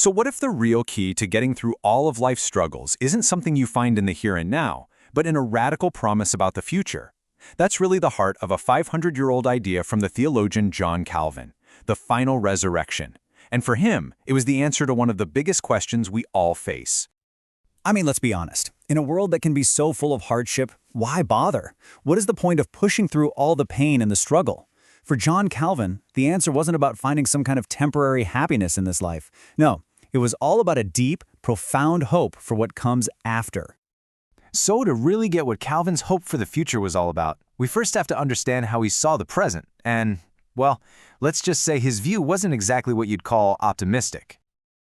So what if the real key to getting through all of life's struggles isn't something you find in the here and now, but in a radical promise about the future? That's really the heart of a 500-year-old idea from the theologian John Calvin, the final resurrection. And for him, it was the answer to one of the biggest questions we all face. I mean, let's be honest. In a world that can be so full of hardship, why bother? What is the point of pushing through all the pain and the struggle? For John Calvin, the answer wasn't about finding some kind of temporary happiness in this life. No, it was all about a deep, profound hope for what comes after. So to really get what Calvin's hope for the future was all about, we first have to understand how he saw the present, and, well, let's just say his view wasn't exactly what you'd call optimistic.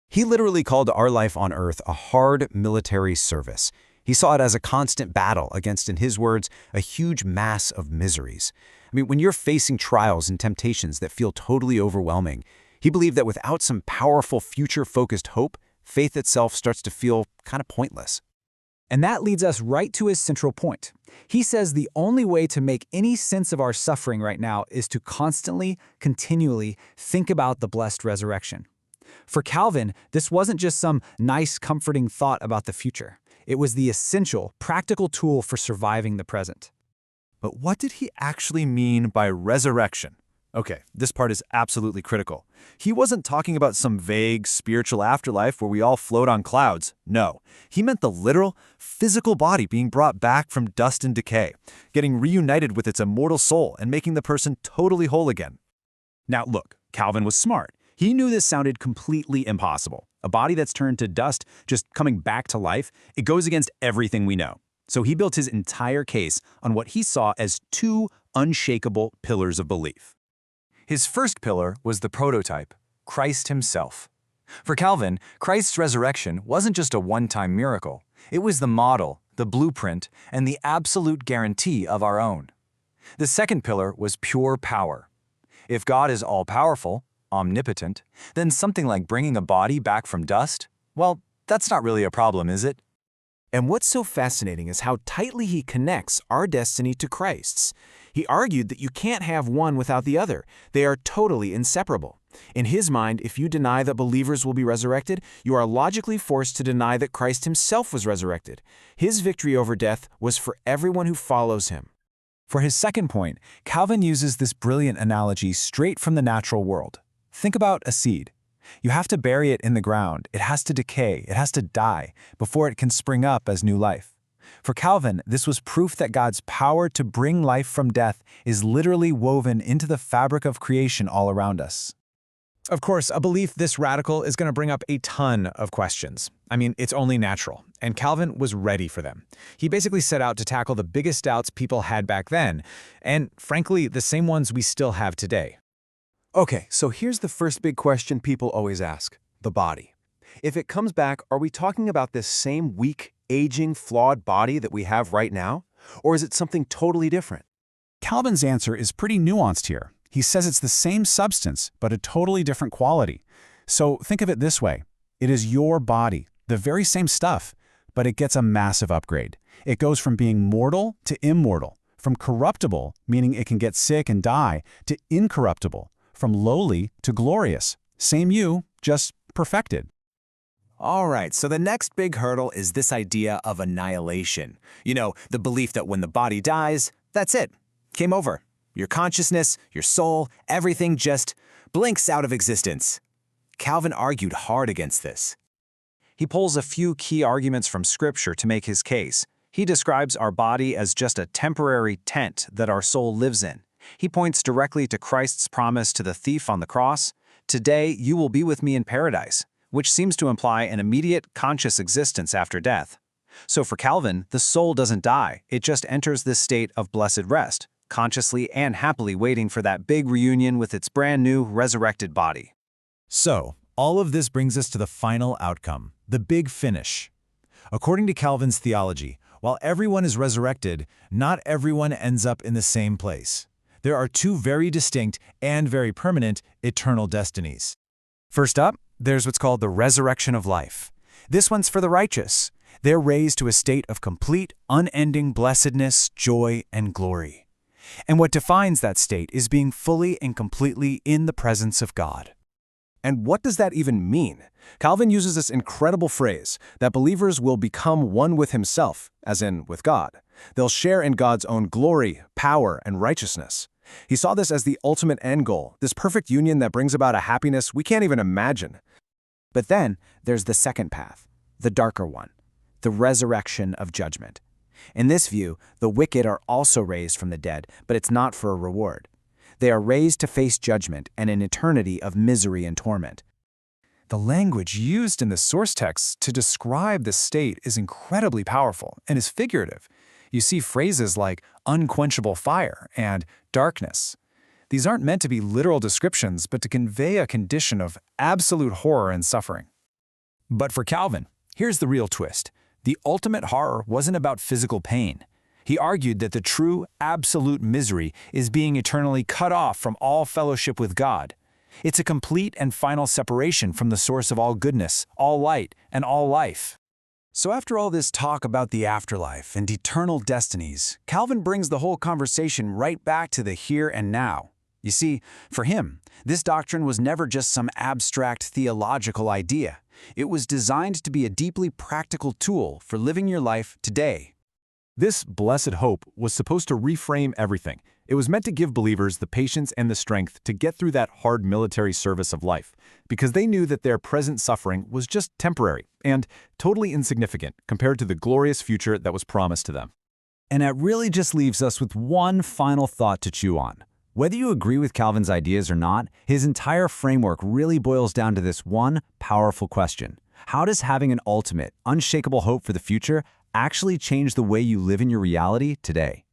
He literally called our life on Earth a hard military service. He saw it as a constant battle against, in his words, a huge mass of miseries. I mean, when you're facing trials and temptations that feel totally overwhelming, he believed that without some powerful future-focused hope, faith itself starts to feel kind of pointless. And that leads us right to his central point. He says the only way to make any sense of our suffering right now is to constantly, continually think about the blessed resurrection. For Calvin, this wasn't just some nice, comforting thought about the future. It was the essential, practical tool for surviving the present. But what did he actually mean by resurrection? Okay, this part is absolutely critical. He wasn't talking about some vague spiritual afterlife where we all float on clouds. No, he meant the literal, physical body being brought back from dust and decay, getting reunited with its immortal soul and making the person totally whole again. Now look, Calvin was smart. He knew this sounded completely impossible. A body that's turned to dust, just coming back to life, it goes against everything we know. So he built his entire case on what he saw as two unshakable pillars of belief. His first pillar was the prototype, Christ himself. For Calvin, Christ's resurrection wasn't just a one-time miracle. It was the model, the blueprint, and the absolute guarantee of our own. The second pillar was pure power. If God is all-powerful, omnipotent, then something like bringing a body back from dust, well, that's not really a problem, is it? And what's so fascinating is how tightly he connects our destiny to Christ's. He argued that you can't have one without the other. They are totally inseparable. In his mind, if you deny that believers will be resurrected, you are logically forced to deny that Christ himself was resurrected. His victory over death was for everyone who follows him. For his second point, Calvin uses this brilliant analogy straight from the natural world. Think about a seed. You have to bury it in the ground. It has to decay, it has to die, before it can spring up as new life. For Calvin, this was proof that God's power to bring life from death is literally woven into the fabric of creation all around us. Of course, a belief this radical is going to bring up a ton of questions. I mean, it's only natural, and Calvin was ready for them. He basically set out to tackle the biggest doubts people had back then, and frankly, the same ones we still have today. Okay, so here's the first big question people always ask: the body. If it comes back, are we talking about this same weak, aging, flawed body that we have right now? Or is it something totally different? Calvin's answer is pretty nuanced here. He says it's the same substance, but a totally different quality. So think of it this way. It is your body, the very same stuff, but it gets a massive upgrade. It goes from being mortal to immortal, from corruptible, meaning it can get sick and die, to incorruptible, from lowly to glorious. Same you, just perfected. All right, so the next big hurdle is this idea of annihilation. You know, the belief that when the body dies, that's it. Game over. Your consciousness, your soul, everything just blinks out of existence. Calvin argued hard against this. He pulls a few key arguments from Scripture to make his case. He describes our body as just a temporary tent that our soul lives in. He points directly to Christ's promise to the thief on the cross, "Today you will be with me in paradise," which seems to imply an immediate conscious existence after death. So for Calvin, the soul doesn't die, it just enters this state of blessed rest, consciously and happily waiting for that big reunion with its brand new, resurrected body. So, all of this brings us to the final outcome, the big finish. According to Calvin's theology, while everyone is resurrected, not everyone ends up in the same place. There are two very distinct and very permanent eternal destinies. First up, there's what's called the resurrection of life. This one's for the righteous. They're raised to a state of complete, unending blessedness, joy, and glory. And what defines that state is being fully and completely in the presence of God. And what does that even mean? Calvin uses this incredible phrase that believers will become one with himself, as in with God. They'll share in God's own glory, power, and righteousness. He saw this as the ultimate end goal, this perfect union that brings about a happiness we can't even imagine. But then there's the second path, the darker one, the resurrection of judgment. In this view, the wicked are also raised from the dead, but it's not for a reward. They are raised to face judgment and an eternity of misery and torment. The language used in the source text to describe this state is incredibly powerful and is figurative. You see phrases like unquenchable fire and darkness. These aren't meant to be literal descriptions, but to convey a condition of absolute horror and suffering. But for Calvin, here's the real twist. The ultimate horror wasn't about physical pain. He argued that the true, absolute misery is being eternally cut off from all fellowship with God. It's a complete and final separation from the source of all goodness, all light, and all life. So after all this talk about the afterlife and eternal destinies, Calvin brings the whole conversation right back to the here and now. You see, for him, this doctrine was never just some abstract theological idea. It was designed to be a deeply practical tool for living your life today. This blessed hope was supposed to reframe everything. It was meant to give believers the patience and the strength to get through that hard military service of life, because they knew that their present suffering was just temporary and totally insignificant compared to the glorious future that was promised to them. And that really just leaves us with one final thought to chew on. Whether you agree with Calvin's ideas or not, his entire framework really boils down to this one powerful question. How does having an ultimate, unshakable hope for the future actually change the way you live in your reality today?